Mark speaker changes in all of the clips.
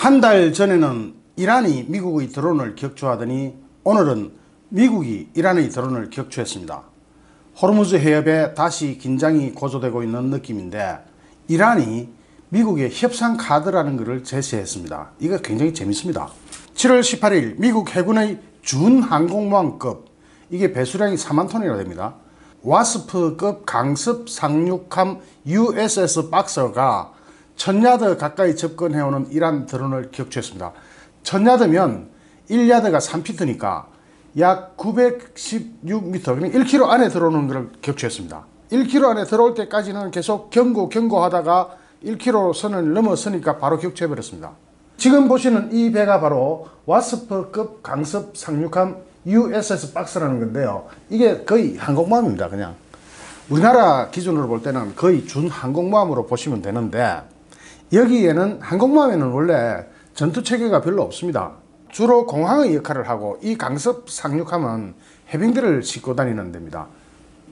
Speaker 1: 한 달 전에는 이란이 미국의 드론을 격추하더니 오늘은 미국이 이란의 드론을 격추했습니다. 호르무즈 해협에 다시 긴장이 고조되고 있는 느낌인데 이란이 미국의 협상 카드라는 것을 제시했습니다. 이거 굉장히 재밌습니다. 7월 18일 미국 해군의 준항공모함급, 이게 배수량이 4만 톤이나 됩니다. 와스프급 강습 상륙함 USS 박서가 1000야드 가까이 접근해오는 이란 드론을 격추했습니다. 1000야드면 1야드가 3피트니까 약 916m, 그러니까 1km 안에 들어오는 것을 격추했습니다. 1km 안에 들어올 때까지는 계속 경고하다가 1km 선을 넘어서니까 바로 격추해버렸습니다. 지금 보시는 이 배가 바로 와스프급 강습 상륙함 USS 박스라는 건데요. 이게 거의 항공모함입니다. 그냥 우리나라 기준으로 볼 때는 거의 준항공모함으로 보시면 되는데, 여기에는 항공모함에는 원래 전투체계가 별로 없습니다. 주로 공항의 역할을 하고, 이 강습 상륙함은 해병대를 싣고 다니는 데입니다.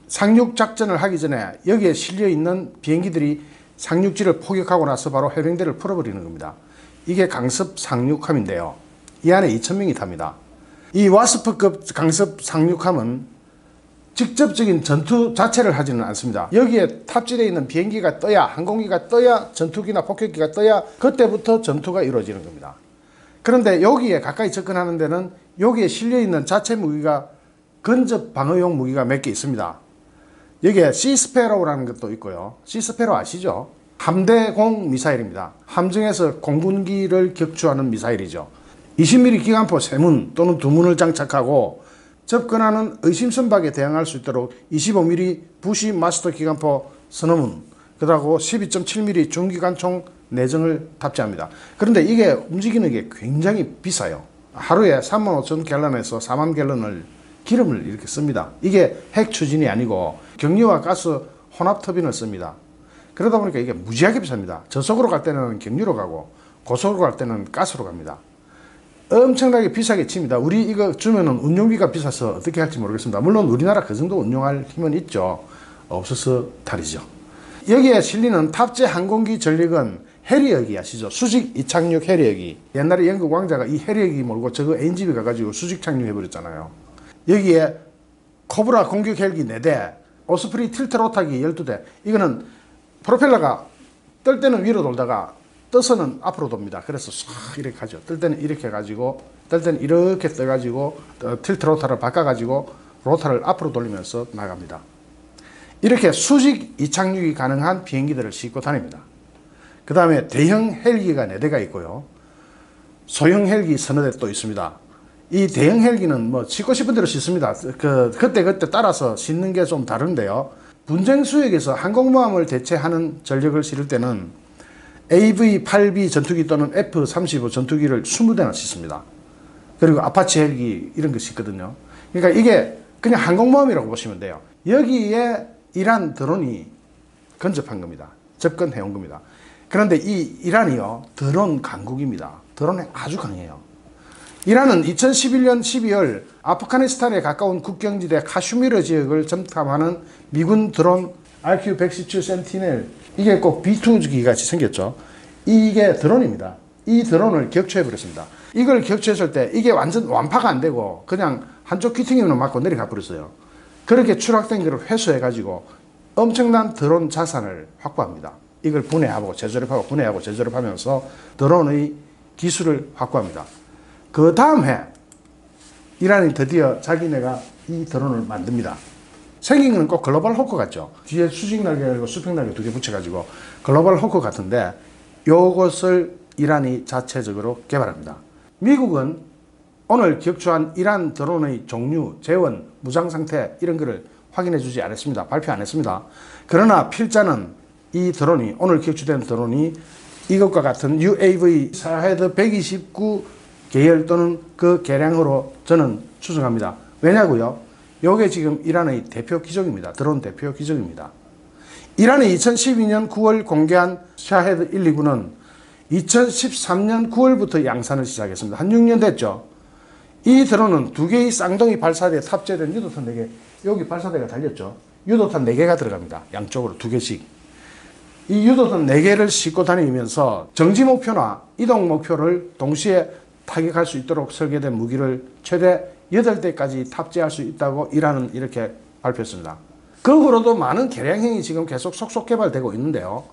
Speaker 1: 상륙 작전을 하기 전에 여기에 실려 있는 비행기들이 상륙지를 포격하고 나서 바로 해병대를 풀어버리는 겁니다. 이게 강습 상륙함인데요. 이 안에 2000명이 탑니다. 이 와스프급 강습 상륙함은 직접적인 전투 자체를 하지는 않습니다. 여기에 탑재되어 있는 비행기가 떠야, 항공기가 떠야, 전투기나 폭격기가 떠야 그때부터 전투가 이루어지는 겁니다. 그런데 여기에 가까이 접근하는 데는 여기에 실려있는 자체 무기가, 근접 방어용 무기가 몇 개 있습니다. 여기에 시스페로라는 것도 있고요. 시스페로 아시죠? 함대공 미사일입니다. 함정에서 공군기를 격추하는 미사일이죠. 20mm 기관포 3문 또는 2문을 장착하고 접근하는 의심선박에 대항할 수 있도록 25mm 부시 마스터 기관포 서너 문, 그러고 12.7mm 중기관총 내정을 탑재합니다. 그런데 이게 움직이는 게 굉장히 비싸요. 하루에 35,000갤런에서 4만 갤런을 기름을 이렇게 씁니다. 이게 핵 추진이 아니고 경유와 가스 혼합 터빈을 씁니다. 그러다 보니까 이게 무지하게 비쌉니다. 저속으로 갈 때는 경유로 가고 고속으로 갈 때는 가스로 갑니다. 엄청나게 비싸게 칩니다. 우리 이거 주면은 운용비가 비싸서 어떻게 할지 모르겠습니다. 물론 우리나라 그 정도 운용할 힘은 있죠. 없어서 탈이죠. 여기에 실리는 탑재 항공기 전력은 해리어기 아시죠? 수직 이착륙 해리어기. 옛날에 영국 왕자가 이 해리어기 몰고 저거 NGB 가가지고 수직 착륙해버렸잖아요. 여기에 코브라 공격 헬기 4대, 오스프리 틸트 로타기 12대. 이거는 프로펠러가 뜰 때는 위로 돌다가 떠서는 앞으로 돕니다. 그래서 싹 이렇게 가죠. 뜰 때는 이렇게 가지고, 뜰 때는 이렇게 떠가지고 틸트 로타를 바꿔가지고 로타를 앞으로 돌리면서 나갑니다. 이렇게 수직 이착륙이 가능한 비행기들을 싣고 다닙니다. 그 다음에 대형 헬기가 4대가 있고요. 소형 헬기 서너 대 또 있습니다. 이 대형 헬기는 뭐 싣고 싶은 대로 싣습니다. 그때 따라서 싣는 게 좀 다른데요. 분쟁 수역에서 항공모함을 대체하는 전력을 실을 때는 AV-8B 전투기 또는 F-35 전투기를 20대나 싣습니다. 그리고 아파치 헬기 이런 거 싣거든요. 그러니까 이게 그냥 항공모함이라고 보시면 돼요. 여기에 이란 드론이 근접한 겁니다. 접근해 온 겁니다. 그런데 이 이란이요, 드론 강국입니다. 드론에 아주 강해요. 이란은 2011년 12월 아프가니스탄에 가까운 국경지대 카슈미르 지역을 점탐하는 미군 드론 RQ-117 센티넬, 이게 꼭 B2기 같이 생겼죠. 이게 드론입니다. 이 드론을 격추해버렸습니다. 이걸 격추했을 때 이게 완전 완파가 안 되고 그냥 한쪽 귀퉁이만 맞고 내려가 버렸어요. 그렇게 추락된 것을 회수해가지고 엄청난 드론 자산을 확보합니다. 이걸 분해하고 재조립하면서 드론의 기술을 확보합니다. 그 다음 해 이란이 드디어 자기네가 이 드론을 만듭니다. 생긴 거는 꼭 글로벌 호크 같죠. 뒤에 수직 날개 그리고 수평 날개 2개 붙여가지고 글로벌 호크 같은데, 요것을 이란이 자체적으로 개발합니다. 미국은 오늘 격추한 이란 드론의 종류, 재원, 무장 상태 이런 거를 확인해 주지 않았습니다. 발표 안 했습니다. 그러나 필자는 이 드론이, 오늘 격추된 드론이 이것과 같은 UAV 샤헤드 129 계열 또는 그 개량으로 저는 추정합니다. 왜냐고요? 요게 지금 이란의 대표 기종입니다. 드론 대표 기종입니다. 이란이 2012년 9월 공개한 샤헤드 129는 2013년 9월부터 양산을 시작했습니다. 한 6년 됐죠. 이 드론은 2개의 쌍둥이 발사대에 탑재된 유도탄 4개, 여기 발사대가 달렸죠. 유도탄 4개가 들어갑니다. 양쪽으로 2개씩. 이 유도선 4개를 싣고 다니면서 정지 목표나 이동 목표를 동시에 타격할 수 있도록 설계된 무기를 최대 8대까지 탑재할 수 있다고 이란은 이렇게 발표했습니다. 그 후로도 많은 개량형이 지금 계속 속속 개발되고 있는데요.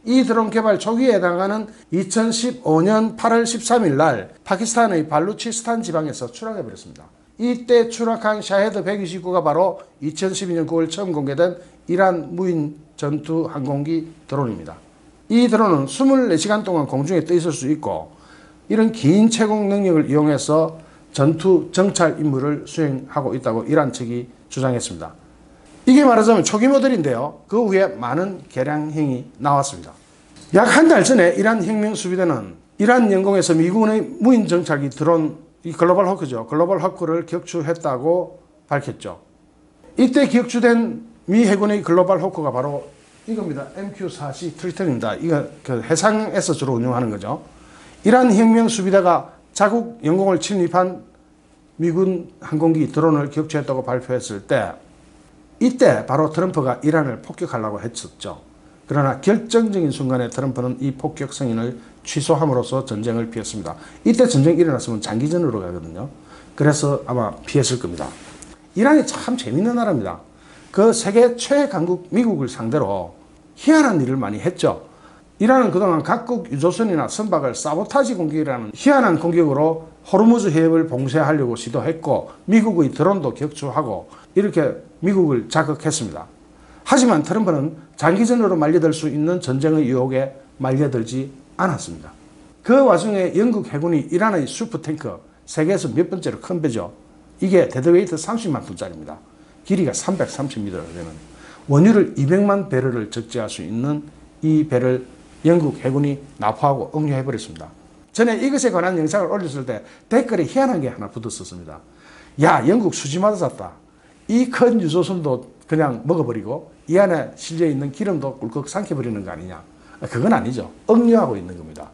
Speaker 1: 이 드론 개발 초기에 해당하는 2015년 8월 13일 날 파키스탄의 발루치스탄 지방에서 추락해버렸습니다. 이때 추락한 샤헤드 129가 바로 2012년 9월 처음 공개된 이란 무인 전투 항공기 드론입니다. 이 드론은 24시간 동안 공중에 떠 있을 수 있고 이런 긴 채공 능력을 이용해서 전투 정찰 임무를 수행하고 있다고 이란 측이 주장했습니다. 이게 말하자면 초기 모델인데요. 그 후에 많은 개량형이 나왔습니다. 약 한 달 전에 이란 혁명수비대는 이란 영공에서 미군의 무인 정찰기 드론 이 글로벌 호크죠. 글로벌 호크를 격추했다고 밝혔죠. 이때 격추된 미 해군의 글로벌 호크가 바로 이겁니다. MQ-4C 트리턴입니다. 이거 그 해상에서 주로 운용하는 거죠. 이란 혁명수비대가 자국 영공을 침입한 미군 항공기 드론을 격추했다고 발표했을 때 이때 바로 트럼프가 이란을 폭격하려고 했었죠. 그러나 결정적인 순간에 트럼프는 이 폭격 승인을 취소함으로써 전쟁을 피했습니다. 이때 전쟁이 일어났으면 장기전으로 가거든요. 그래서 아마 피했을 겁니다. 이란이 참 재밌는 나라입니다. 그 세계 최강국 미국을 상대로 희한한 일을 많이 했죠. 이란은 그동안 각국 유조선이나 선박을 사보타지 공격이라는 희한한 공격으로 호르무즈 해협을 봉쇄하려고 시도했고 미국의 드론도 격추하고 이렇게 미국을 자극했습니다. 하지만 트럼프는 장기전으로 말려들 수 있는 전쟁의 유혹에 말려들지 않았습니다. 그 와중에 영국 해군이 이란의 슈퍼탱커, 세계에서 몇 번째로 큰 배죠. 이게 데드웨이트 30만 톤짜리입니다. 길이가 330m가 되는 원유를 200만 배럴을 적재할 수 있는 이 배를 영국 해군이 납포하고 억류해버렸습니다. 전에 이것에 관한 영상을 올렸을 때 댓글에 희한한 게 하나 붙었었습니다. 야, 영국 수지 맞았다. 이 큰 유조선도 그냥 먹어버리고 이 안에 실려있는 기름도 꿀꺽 삼켜버리는 거 아니냐. 그건 아니죠. 억류하고 있는 겁니다.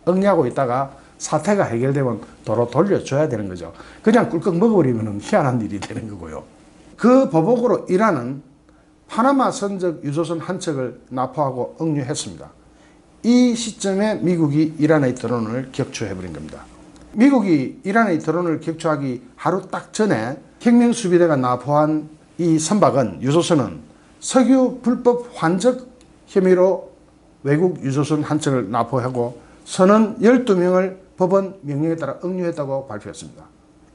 Speaker 1: 억류하고 있다가 사태가 해결되면 도로 돌려줘야 되는 거죠. 그냥 꿀꺽 먹어버리면 희한한 일이 되는 거고요. 그 보복으로 이란은 파나마 선적 유조선 한 척을 납포하고 억류했습니다. 이 시점에 미국이 이란의 드론을 격추해버린 겁니다. 미국이 이란의 드론을 격추하기 하루 딱 전에 혁명수비대가 납포한 이 선박은 유조선은 석유 불법 환적 혐의로 외국 유조선 한 척을 납포하고 선원 12명을 법원 명령에 따라 억류했다고 발표했습니다.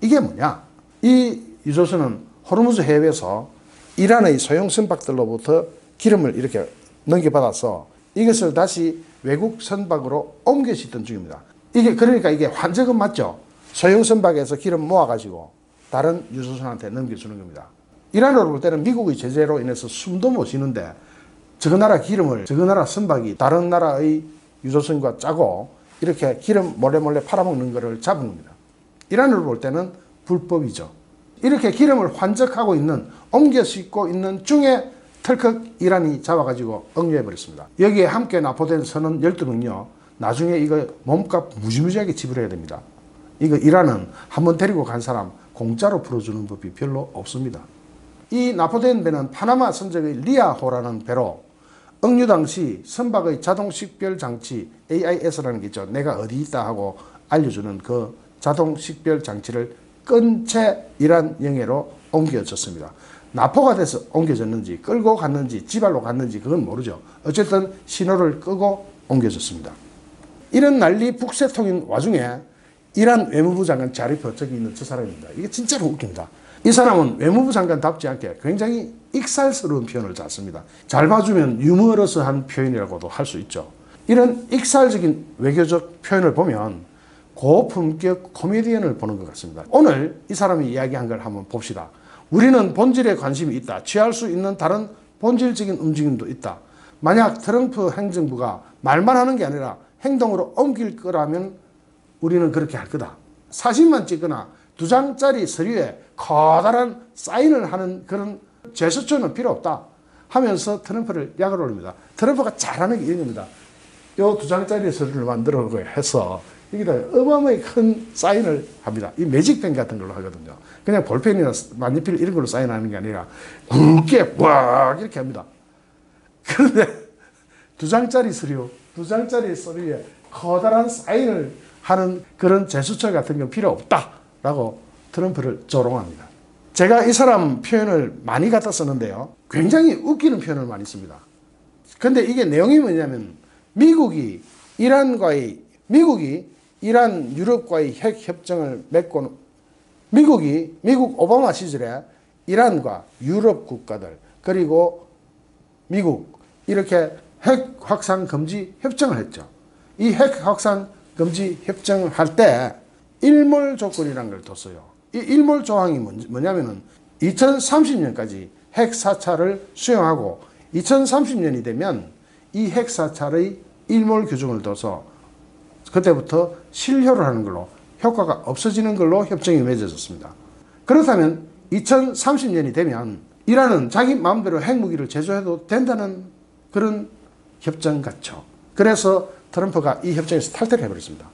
Speaker 1: 이게 뭐냐? 이 유조선은 호르무즈 해협에서 이란의 소형 선박들로부터 기름을 이렇게 넘겨받아서 이것을 다시 외국 선박으로 옮겨 싣던 중입니다. 그러니까 이게 환적은 맞죠? 소형 선박에서 기름 모아가지고 다른 유조선한테 넘겨주는 겁니다. 이란으로 볼 때는 미국의 제재로 인해서 숨도 못 쉬는데 저 나라 기름을 저 나라 선박이 다른 나라의 유조선과 짜고 이렇게 기름 몰래 팔아먹는 것을 잡은 겁니다. 이란으로 볼 때는 불법이죠. 이렇게 기름을 환적하고 있는, 옮겨 싣고 있는 중에 털컥 이란이 잡아가지고 억류해버렸습니다. 여기에 함께 납포된 선원 12명요. 나중에 이거 몸값 무지무지하게 지불해야 됩니다. 이거 이란은 한번 데리고 간 사람 공짜로 풀어주는 법이 별로 없습니다. 이 납포된 배는 파나마 선적의 리아호라는 배로 억류 당시 선박의 자동 식별 장치 AIS라는 게 있죠. 내가 어디 있다 하고 알려주는 그 자동 식별 장치를 끈 채 이란 영해로 옮겨졌습니다. 납포가 돼서 옮겨졌는지 끌고 갔는지 지발로 갔는지 그건 모르죠. 어쨌든 신호를 끄고 옮겨졌습니다. 이런 난리 북새통인 와중에 이란 외무부 장관 자리프, 저기 있는 저 사람입니다. 이게 진짜로 웃깁니다. 이 사람은 외무부 장관답지 않게 굉장히 익살스러운 표현을 잘 씁니다. 잘 봐주면 유머러스한 표현이라고도 할 수 있죠. 이런 익살적인 외교적 표현을 보면 고품격 코미디언을 보는 것 같습니다. 오늘 이 사람이 이야기한 걸 한번 봅시다. 우리는 본질에 관심이 있다. 취할 수 있는 다른 본질적인 움직임도 있다. 만약 트럼프 행정부가 말만 하는 게 아니라 행동으로 옮길 거라면 우리는 그렇게 할 거다. 사진만 찍거나 2장짜리 서류에 커다란 사인을 하는 그런 제스처는 필요 없다 하면서 트럼프를 약을 올립니다. 트럼프가 잘하는 게 이런 겁니다. 요 2장짜리 서류를 만들어 해서 여기다 어마어마하게 큰 사인을 합니다. 이 매직펜 같은 걸로 하거든요. 그냥 볼펜이나 만년필 이런 걸로 사인하는 게 아니라 굵게 와 이렇게 합니다. 그런데 2장짜리 서류, 2장짜리 서류에 커다란 사인을 하는 그런 제스처 같은 건 필요 없다라고 트럼프를 조롱합니다. 제가 이 사람 표현을 많이 갖다 썼는데요. 굉장히 웃기는 표현을 많이 씁니다. 근데 이게 내용이 뭐냐면 미국이 이란 유럽과의 핵 협정을 맺고 미국 오바마 시절에 이란과 유럽 국가들 그리고 미국 이렇게 핵 확산 금지 협정을 했죠. 이 핵 확산 금지 협정을 할 때 일몰 조건이라는 걸 뒀어요. 이 일몰 조항이 뭐냐면은 2030년까지 핵 사찰을 수용하고 2030년이 되면 이 핵 사찰의 일몰 규정을 둬서 그때부터 실효를 하는 걸로 효과가 없어지는 걸로 협정이 맺어졌습니다. 그렇다면 2030년이 되면 이란은 자기 마음대로 핵무기를 제조해도 된다는 그런 협정 같죠. 그래서 트럼프가 이 협정에서 탈퇴를 해버렸습니다.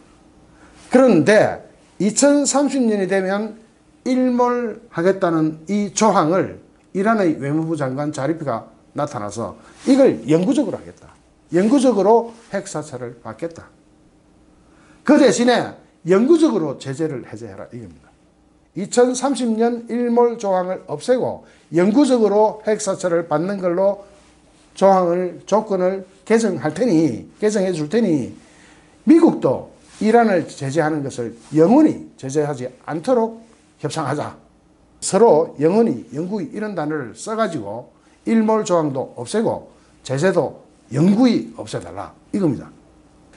Speaker 1: 그런데 2030년이 되면 일몰하겠다는 이 조항을 이란의 외무부 장관 자리프가 나타나서 이걸 영구적으로 하겠다. 영구적으로 핵사찰을 받겠다. 그 대신에 영구적으로 제재를 해제해라 이겁니다. 2030년 일몰 조항을 없애고 영구적으로 핵사찰을 받는 걸로 조건을 개정해 줄 테니 미국도 이란을 제재하는 것을 영원히 제재하지 않도록 협상하자. 서로 영원히 이런 단어를 써가지고 일몰 조항도 없애고 제재도 영구히 없애달라 이겁니다.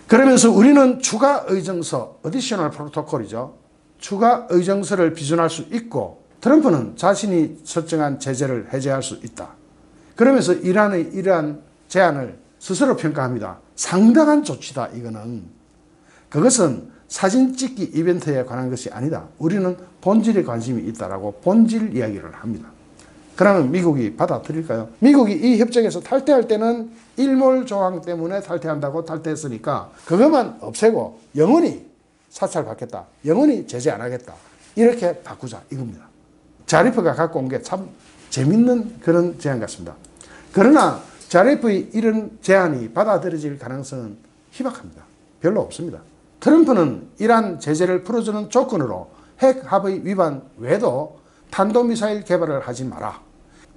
Speaker 1: 그러면서 우리는 추가 의정서, 어디셔널 프로토콜이죠. 추가 의정서를 비준할 수 있고 트럼프는 자신이 설정한 제재를 해제할 수 있다. 그러면서 이란의 이러한 제안을 스스로 평가합니다. 상당한 조치다 이거는. 그것은 사진 찍기 이벤트에 관한 것이 아니다. 우리는 본질에 관심이 있다라고 본질 이야기를 합니다. 그러면 미국이 받아들일까요? 미국이 이 협정에서 탈퇴할 때는 일몰 조항 때문에 탈퇴한다고 탈퇴했으니까 그것만 없애고 영원히 사찰받겠다. 영원히 제재 안 하겠다. 이렇게 바꾸자 이겁니다. 자리프가 갖고 온 게 참 재밌는 그런 제안 같습니다. 그러나 자리프의 이런 제안이 받아들여질 가능성은 희박합니다. 별로 없습니다. 트럼프는 이란 제재를 풀어주는 조건으로 핵 합의 위반 외에도 탄도미사일 개발을 하지 마라.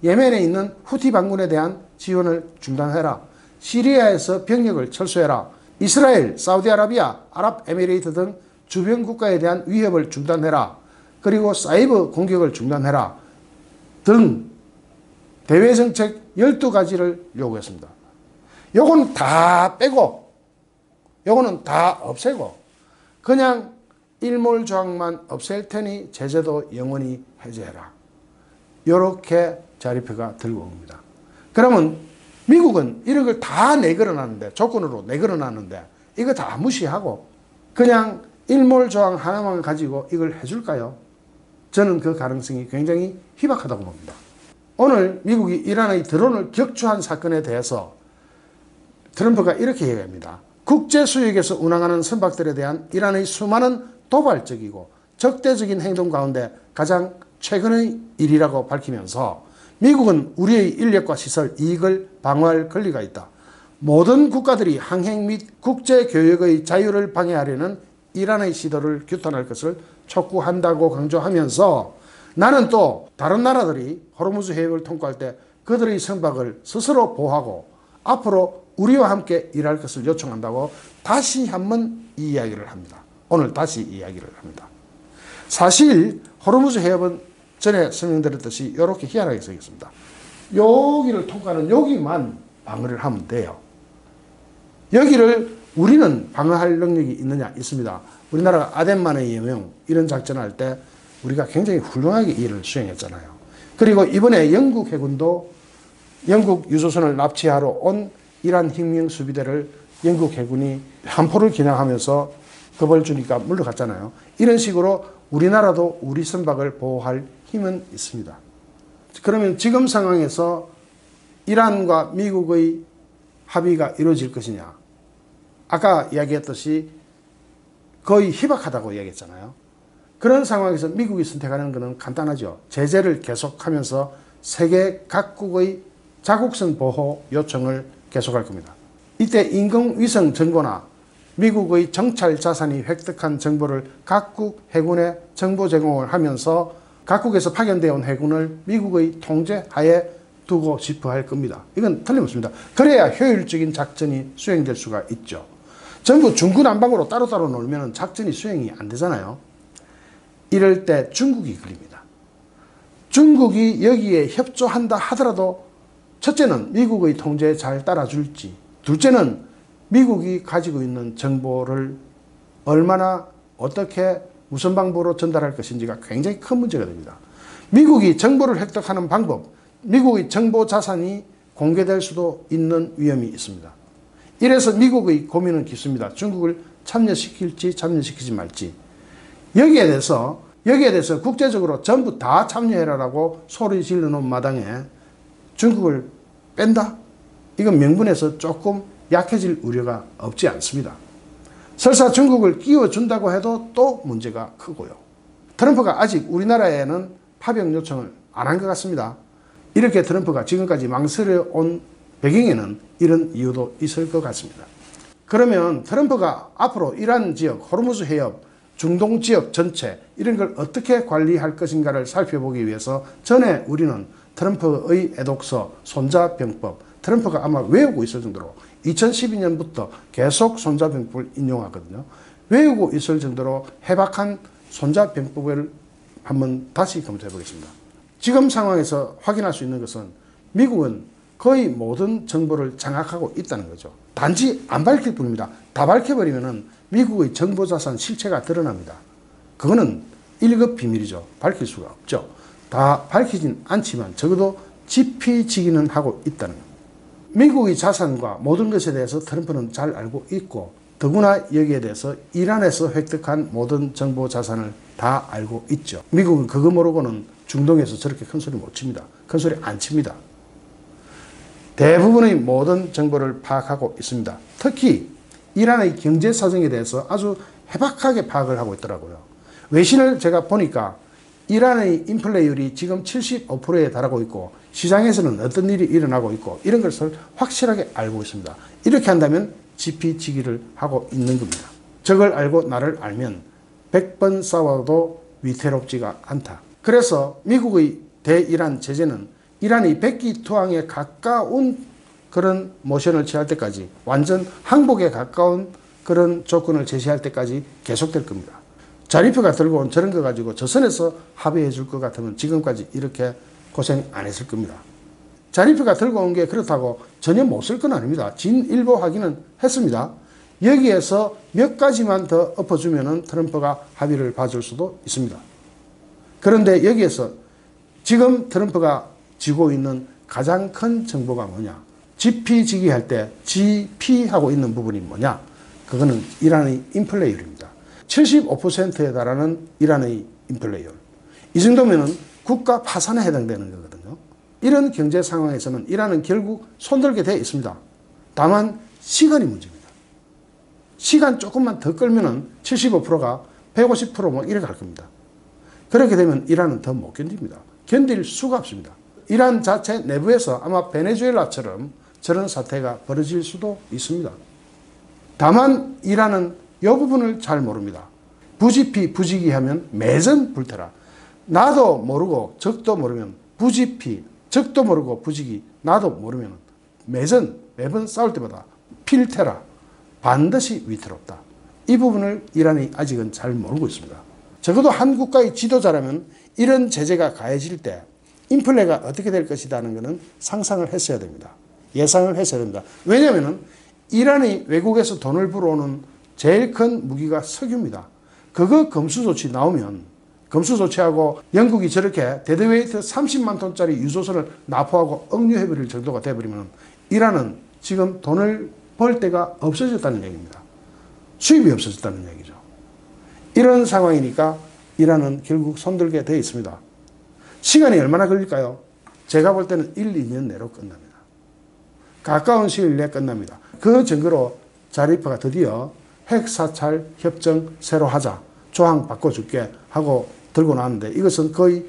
Speaker 1: 예멘에 있는 후티 반군에 대한 지원을 중단해라. 시리아에서 병력을 철수해라. 이스라엘, 사우디아라비아, 아랍에미레이트 등 주변 국가에 대한 위협을 중단해라. 그리고 사이버 공격을 중단해라. 등 대외정책 12가지를 요구했습니다. 요거는 다 빼고 요거는 다 없애고 그냥 일몰 조항만 없앨 테니 제재도 영원히 해제해라. 요렇게 자리표가 들고 옵니다. 그러면 미국은 이런 걸 다 내걸어놨는데 조건으로 내걸어놨는데 이거 다 무시하고 그냥 일몰 조항 하나만 가지고 이걸 해줄까요? 저는 그 가능성이 굉장히 희박하다고 봅니다. 오늘 미국이 이란의 드론을 격추한 사건에 대해서 트럼프가 이렇게 얘기합니다. 국제수역에서 운항하는 선박들에 대한 이란의 수많은 도발적이고 적대적인 행동 가운데 가장 최근의 일이라고 밝히면서 미국은 우리의 인력과 시설, 이익을 방어할 권리가 있다. 모든 국가들이 항행 및 국제교역의 자유를 방해하려는 이란의 시도를 규탄할 것을 촉구한다고 강조하면서 나는 또 다른 나라들이 호르무즈 해역을 통과할 때 그들의 선박을 스스로 보호하고 앞으로 우리와 함께 일할 것을 요청한다고 다시 한번 이 이야기를 합니다. 오늘 다시 이야기를 합니다. 사실 호르무즈 해협은 전에 설명드렸듯이 이렇게 희한하게 써 있습니다. 여기를 통과하는 여기만 방어를 하면 돼요. 여기를 우리는 방어할 능력이 있느냐? 있습니다. 우리나라가 아덴만의 여명 이런 작전을 할 때 우리가 굉장히 훌륭하게 일을 수행했잖아요. 그리고 이번에 영국 해군도 영국 유조선을 납치하러 온 이란 혁명수비대를 영국 해군이 함포를 겨냥하면서 겁을 주니까 물러갔잖아요. 이런 식으로 우리나라도 우리 선박을 보호할 힘은 있습니다. 그러면 지금 상황에서 이란과 미국의 합의가 이루어질 것이냐? 아까 이야기했듯이 거의 희박하다고 이야기했잖아요. 그런 상황에서 미국이 선택하는 것은 간단하죠. 제재를 계속하면서 세계 각국의 자국선 보호 요청을 계속할 겁니다. 이때 인공위성 정보나 미국의 정찰 자산이 획득한 정보를 각국 해군에 정보 제공을 하면서 각국에서 파견되어 온 해군을 미국의 통제하에 두고 싶어 할 겁니다. 이건 틀림없습니다. 그래야 효율적인 작전이 수행될 수가 있죠. 전부 중구난방으로 따로따로 놀면 작전이 수행이 안 되잖아요. 이럴 때 중국이 걸립니다. 중국이 여기에 협조한다 하더라도 첫째는 미국의 통제에 잘 따라줄지, 둘째는 미국이 가지고 있는 정보를 얼마나 어떻게 무슨 방법으로 전달할 것인지가 굉장히 큰 문제가 됩니다. 미국이 정보를 획득하는 방법, 미국의 정보 자산이 공개될 수도 있는 위험이 있습니다. 이래서 미국의 고민은 깊습니다. 중국을 참여시킬지 참여시키지 말지. 여기에 대해서 국제적으로 전부 다 참여해라라고 소리 질러 놓은 마당에 중국을 뺀다? 이건 명분에서 조금 약해질 우려가 없지 않습니다. 설사 중국을 끼워준다고 해도 또 문제가 크고요. 트럼프가 아직 우리나라에는 파병 요청을 안 한 것 같습니다. 이렇게 트럼프가 지금까지 망설여온 배경에는 이런 이유도 있을 것 같습니다. 그러면 트럼프가 앞으로 이란 지역, 호르무즈 해협, 중동 지역 전체 이런 걸 어떻게 관리할 것인가를 살펴보기 위해서 전에 우리는 트럼프의 애독서 손자병법, 트럼프가 아마 외우고 있을 정도로 2012년부터 계속 손자병법을 인용하거든요. 외우고 있을 정도로 해박한 손자병법을 한번 다시 검토해 보겠습니다. 지금 상황에서 확인할 수 있는 것은 미국은 거의 모든 정보를 장악하고 있다는 거죠. 단지 안 밝힐 뿐입니다. 다 밝혀버리면 미국의 정보자산 실체가 드러납니다. 그거는 1급 비밀이죠. 밝힐 수가 없죠. 다 밝히진 않지만 적어도 지피지기는 하고 있다는 겁니다. 미국의 자산과 모든 것에 대해서 트럼프는 잘 알고 있고 더구나 여기에 대해서 이란에서 획득한 모든 정보 자산을 다 알고 있죠. 미국은 그거 모르고는 중동에서 저렇게 큰 소리 못 칩니다. 큰 소리 안 칩니다. 대부분의 모든 정보를 파악하고 있습니다. 특히 이란의 경제 사정에 대해서 아주 해박하게 파악을 하고 있더라고요. 외신을 제가 보니까 이란의 인플레이율이 지금 75%에 달하고 있고 시장에서는 어떤 일이 일어나고 있고 이런 것을 확실하게 알고 있습니다. 이렇게 한다면 지피지기를 하고 있는 겁니다. 저걸 알고 나를 알면 100번 싸워도 위태롭지가 않다. 그래서 미국의 대이란 제재는 이란이 백기투항에 가까운 그런 모션을 취할 때까지, 완전 항복에 가까운 그런 조건을 제시할 때까지 계속될 겁니다. 자리프가 들고 온 저런 거 가지고 저선에서 합의해 줄 것 같으면 지금까지 이렇게 고생 안 했을 겁니다. 자리프가 들고 온 게 그렇다고 전혀 못 쓸 건 아닙니다. 진일보 확인은 했습니다. 여기에서 몇 가지만 더 엎어주면 트럼프가 합의를 봐줄 수도 있습니다. 그런데 여기에서 지금 트럼프가 쥐고 있는 가장 큰 정보가 뭐냐? 지피지기 할 때 지피하고 있는 부분이 뭐냐? 그거는 이란의 인플레이율입니다. 75%에 달하는 이란의 인플레이율. 이 정도면은 국가 파산에 해당되는 거거든요. 이런 경제 상황에서는 이란은 결국 손들게 되어 있습니다. 다만 시간이 문제입니다. 시간 조금만 더 끌면은 75%가 150% 이렇게 갈 겁니다. 그렇게 되면 이란은 더 못 견딥니다. 견딜 수가 없습니다. 이란 자체 내부에서 아마 베네수엘라처럼 저런 사태가 벌어질 수도 있습니다. 다만 이란은 이 부분을 잘 모릅니다. 부지피 부지기 하면 매전 불태라. 나도 모르고 적도 모르면 부지피, 적도 모르고 부지기, 나도 모르면 매전, 매번 싸울 때마다 필테라. 반드시 위태롭다. 이 부분을 이란이 아직은 잘 모르고 있습니다. 적어도 한 국가의 지도자라면 이런 제재가 가해질 때 인플레가 어떻게 될 것이라는 것은 상상을 했어야 됩니다. 예상을 했어야 됩니다. 왜냐하면 이란이 외국에서 돈을 불어오는 제일 큰 무기가 석유입니다. 그거 검수 조치 나오면, 검수 조치하고 영국이 저렇게 데드웨이트 30만 톤짜리 유조선을 납포하고 억류해버릴 정도가 돼버리면 이란은 지금 돈을 벌 데가 없어졌다는 얘기입니다. 수입이 없어졌다는 얘기죠. 이런 상황이니까 이란은 결국 손들게 되어 있습니다. 시간이 얼마나 걸릴까요? 제가 볼 때는 1, 2년 내로 끝납니다. 가까운 시일 내에 끝납니다. 그 증거로 자리프가 드디어 핵사찰 협정 새로 하자, 조항 바꿔줄게 하고 들고 나왔는데 이것은 거의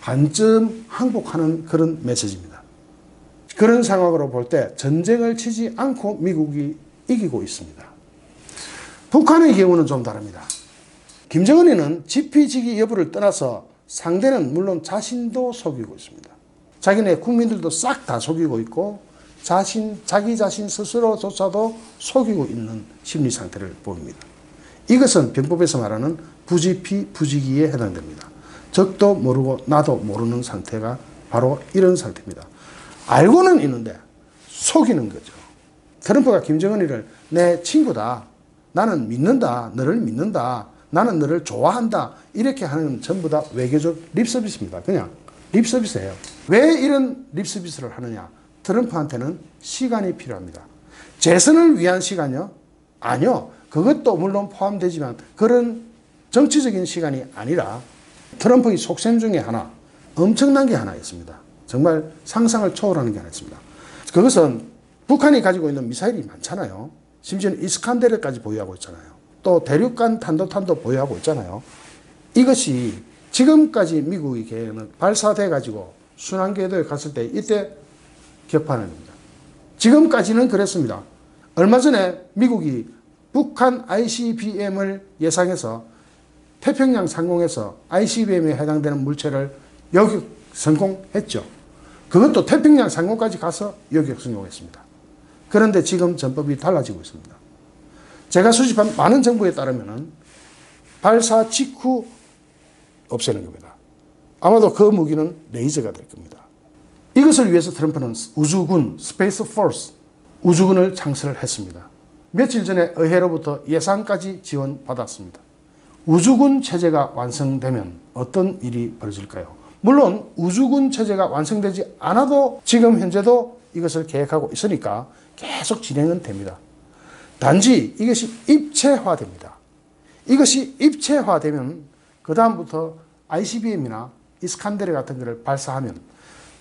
Speaker 1: 반쯤 항복하는 그런 메시지입니다. 그런 상황으로 볼 때 전쟁을 치지 않고 미국이 이기고 있습니다. 북한의 경우는 좀 다릅니다. 김정은이는 지피지기 여부를 떠나서 상대는 물론 자신도 속이고 있습니다. 자기네 국민들도 싹 다 속이고 있고 자기 자신 스스로조차도 속이고 있는 심리 상태를 보입니다. 이것은 병법에서 말하는 부지피 부지기에 해당됩니다. 적도 모르고 나도 모르는 상태가 바로 이런 상태입니다. 알고는 있는데 속이는 거죠. 트럼프가 김정은이를 내 친구다, 나는 믿는다, 너를 믿는다, 나는 너를 좋아한다, 이렇게 하는 전부 다 외교적 립서비스입니다. 그냥 립서비스예요. 왜 이런 립서비스를 하느냐? 트럼프한테는 시간이 필요합니다. 재선을 위한 시간이요? 아니요. 그것도 물론 포함되지만 그런 정치적인 시간이 아니라 트럼프의 속셈 중에 하나, 엄청난 게 하나 있습니다. 정말 상상을 초월하는 게 하나 있습니다. 그것은 북한이 가지고 있는 미사일이 많잖아요. 심지어는 이스칸데르까지 보유하고 있잖아요. 또 대륙간 탄도탄도 보유하고 있잖아요. 이것이 지금까지 미국이 발사돼 가지고 순환궤도에 갔을 때 이때 격파는 겁니다. 지금까지는 그랬습니다. 얼마 전에 미국이 북한 ICBM을 예상해서 태평양 상공에서 ICBM에 해당되는 물체를 요격 성공했죠. 그것도 태평양 상공까지 가서 요격 성공했습니다. 그런데 지금 전법이 달라지고 있습니다. 제가 수집한 많은 정보에 따르면 발사 직후 없애는 겁니다. 아마도 그 무기는 레이저가 될 겁니다. 이것을 위해서 트럼프는 우주군, 스페이스 포스, 우주군을 창설을 했습니다. 며칠 전에 의회로부터 예산까지 지원받았습니다. 우주군 체제가 완성되면 어떤 일이 벌어질까요? 물론 우주군 체제가 완성되지 않아도 지금 현재도 이것을 계획하고 있으니까 계속 진행은 됩니다. 단지 이것이 입체화됩니다. 이것이 입체화되면 그 다음부터 ICBM이나 이스칸데르 같은 것을 발사하면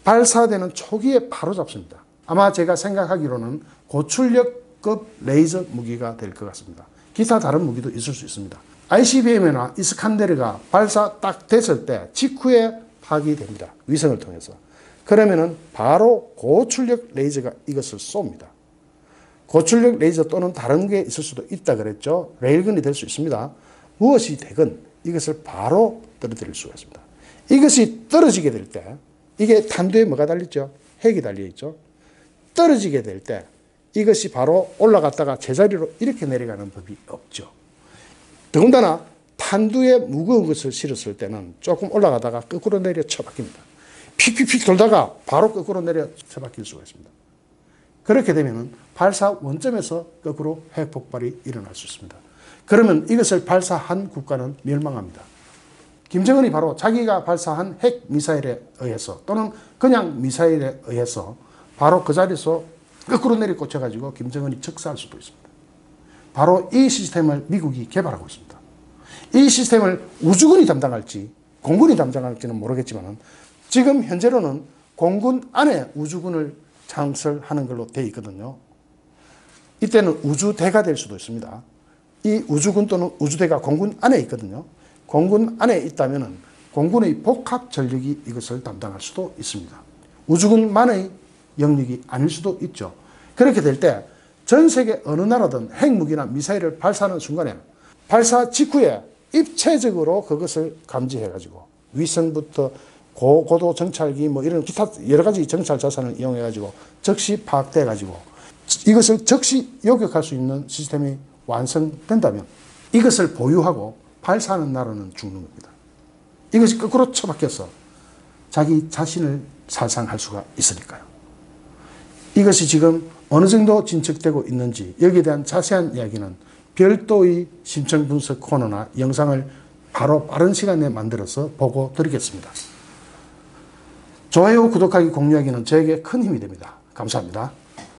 Speaker 1: 발사되는 초기에 바로 잡습니다. 아마 제가 생각하기로는 고출력급 레이저 무기가 될 것 같습니다. 기타 다른 무기도 있을 수 있습니다. ICBM이나 이스칸데르가 발사 딱 됐을 때 직후에 파기됩니다. 위성을 통해서. 그러면은 바로 고출력 레이저가 이것을 쏩니다. 고출력 레이저 또는 다른 게 있을 수도 있다 그랬죠. 레일건이 될 수 있습니다. 무엇이 되건 이것을 바로 떨어뜨릴 수가 있습니다. 이것이 떨어지게 될 때, 이게 탄두에 뭐가 달렸죠? 핵이 달려있죠. 떨어지게 될 때 이것이 바로 올라갔다가 제자리로 이렇게 내려가는 법이 없죠. 더군다나 탄두에 무거운 것을 실었을 때는 조금 올라가다가 거꾸로 내려 쳐박힙니다. 픽픽픽 돌다가 바로 거꾸로 내려 쳐박힐 수가 있습니다. 그렇게 되면 발사 원점에서 거꾸로 핵폭발이 일어날 수 있습니다. 그러면 이것을 발사한 국가는 멸망합니다. 김정은이 바로 자기가 발사한 핵 미사일에 의해서 또는 그냥 미사일에 의해서 바로 그 자리에서 거꾸로 내려 꽂혀가지고 김정은이 즉사할 수도 있습니다. 바로 이 시스템을 미국이 개발하고 있습니다. 이 시스템을 우주군이 담당할지 공군이 담당할지는 모르겠지만 지금 현재로는 공군 안에 우주군을 창설하는 걸로 되어 있거든요. 이때는 우주대가 될 수도 있습니다. 이 우주군 또는 우주대가 공군 안에 있거든요. 공군 안에 있다면 공군의 복합 전력이 이것을 담당할 수도 있습니다. 우주군만의 영역이 아닐 수도 있죠. 그렇게 될 때 전 세계 어느 나라든 핵무기나 미사일을 발사하는 순간에 발사 직후에 입체적으로 그것을 감지해가지고 위성부터 고도 정찰기 뭐 이런 기타 여러 가지 정찰 자산을 이용해가지고 즉시 파악돼가지고 이것을 즉시 요격할 수 있는 시스템이 완성된다면 이것을 보유하고 발사하는 나라는 죽는 겁니다. 이것이 거꾸로 처박혀서 자기 자신을 살상할 수가 있으니까요. 이것이 지금 어느 정도 진척되고 있는지 여기에 대한 자세한 이야기는 별도의 심층 분석 코너나 영상을 바로 빠른 시간에 만들어서 보고 드리겠습니다. 좋아요, 구독하기, 공유하기는 저에게 큰 힘이 됩니다. 감사합니다.